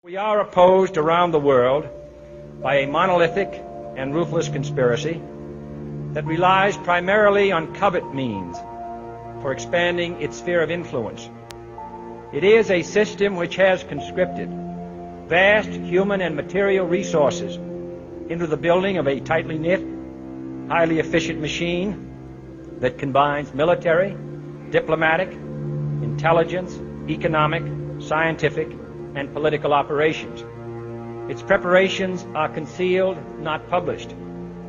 We are opposed around the world by a monolithic and ruthless conspiracy that relies primarily on covert means for expanding its sphere of influence. It is a system which has conscripted vast human and material resources into the building of a tightly knit, highly efficient machine that combines military, diplomatic, intelligence, economic, scientific, and political operations. Its preparations are concealed, not published.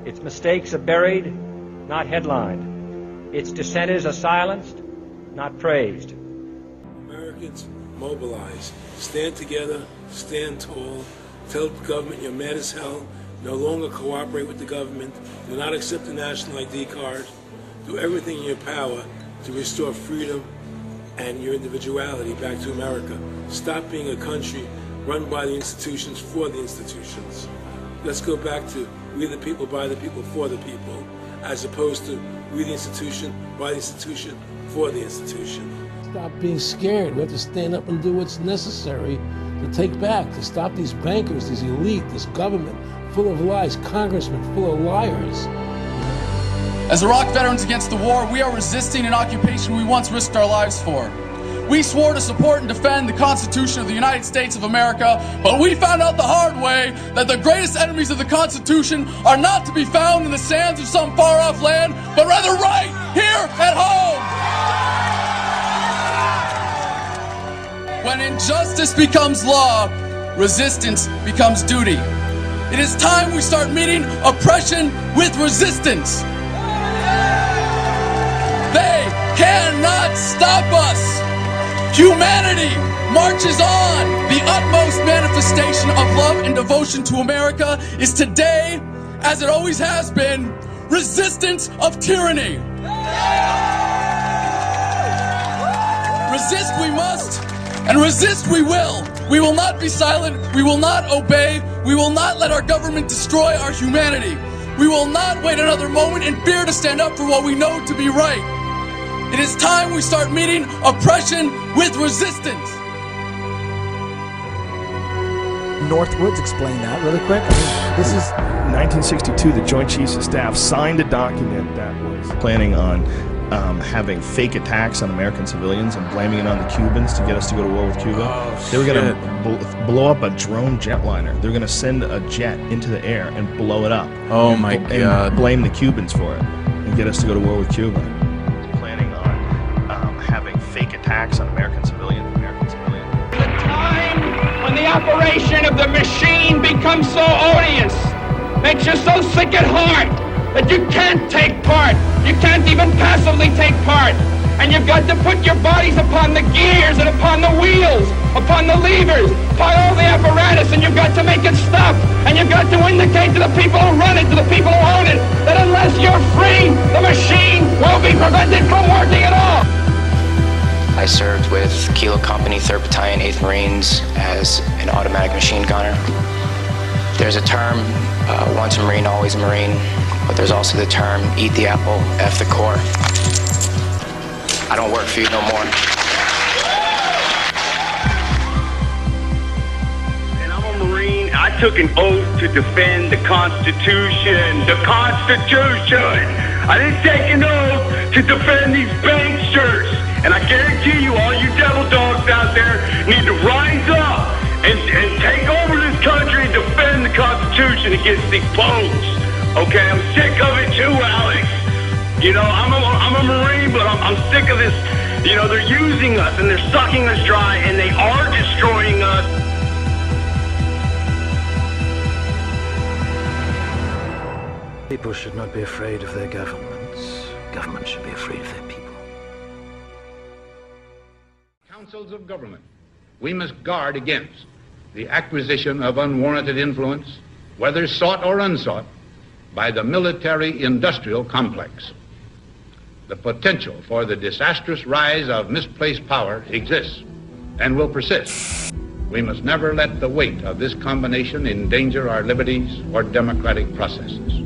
Its mistakes are buried, not headlined. Its dissenters are silenced, not praised. Americans, mobilize. Stand together, stand tall. Tell the government you're mad as hell. No longer cooperate with the government. Do not accept the national ID card. Do everything in your power to restore freedom and your individuality back to America. Stop being a country run by the institutions for the institutions. Let's go back to we the people, by the people, for the people, as opposed to we the institution, by the institution, for the institution. Stop being scared. We have to stand up and do what's necessary to take back, to stop these bankers, these elite, this government full of lies, congressmen full of liars. As Iraq veterans against the war, we are resisting an occupation we once risked our lives for. We swore to support and defend the Constitution of the United States of America, but we found out the hard way that the greatest enemies of the Constitution are not to be found in the sands of some far-off land, but rather right here at home. When injustice becomes law, resistance becomes duty. It is time we start meeting oppression with resistance. They cannot stop us. Humanity marches on. The utmost manifestation of love and devotion to America is today, as it always has been, resistance of tyranny. Resist we must, and resist we will. We will not be silent. We will not obey. We will not let our government destroy our humanity. We will not wait another moment in fear to stand up for what we know to be right. It is time we start meeting oppression with resistance. Northwoods, explain that really quick. This is 1962. The Joint Chiefs of Staff signed a document that was planning on having fake attacks on American civilians and blaming it on the Cubans to get us to go to war with Cuba. They were going to blow up a drone jetliner. They were going to send a jet into the air and blow it up. Oh my God! And blame the Cubans for it and get us to go to war with Cuba. Planning on having fake attacks on American civilians. The time when the operation of the machine becomes so odious, makes you so sick at heart that you can't take part. You can't even passively take part. And you've got to put your bodies upon the gears and upon the wheels, upon the levers, upon all the apparatus, and you've got to make it stop. And you've got to indicate to the people who run it, to the people who own it, that unless you're free, the machine will be prevented from working at all. I served with Kilo Company, 3rd Battalion, 8th Marines as an automatic machine gunner. There's a term, once a Marine, always a Marine, but there's also the term, eat the apple, F the core. I don't work for you no more. And I'm a Marine. I took an oath to defend the Constitution. The Constitution! I didn't take an oath to defend these banksters. And I guarantee you, all you devil dogs out there need to rise up and take over this country and defend the Constitution against these punks. Okay, I'm sick of it too, Alex. You know, I'm a Marine, but I'm sick of this. You know, they're using us and they're sucking us dry and they are destroying us. People should not be afraid of their governments. Governments should be afraid of their people. Councils of government, we must guard against the acquisition of unwarranted influence, whether sought or unsought, by the military-industrial complex. The potential for the disastrous rise of misplaced power exists and will persist. We must never let the weight of this combination endanger our liberties or democratic processes.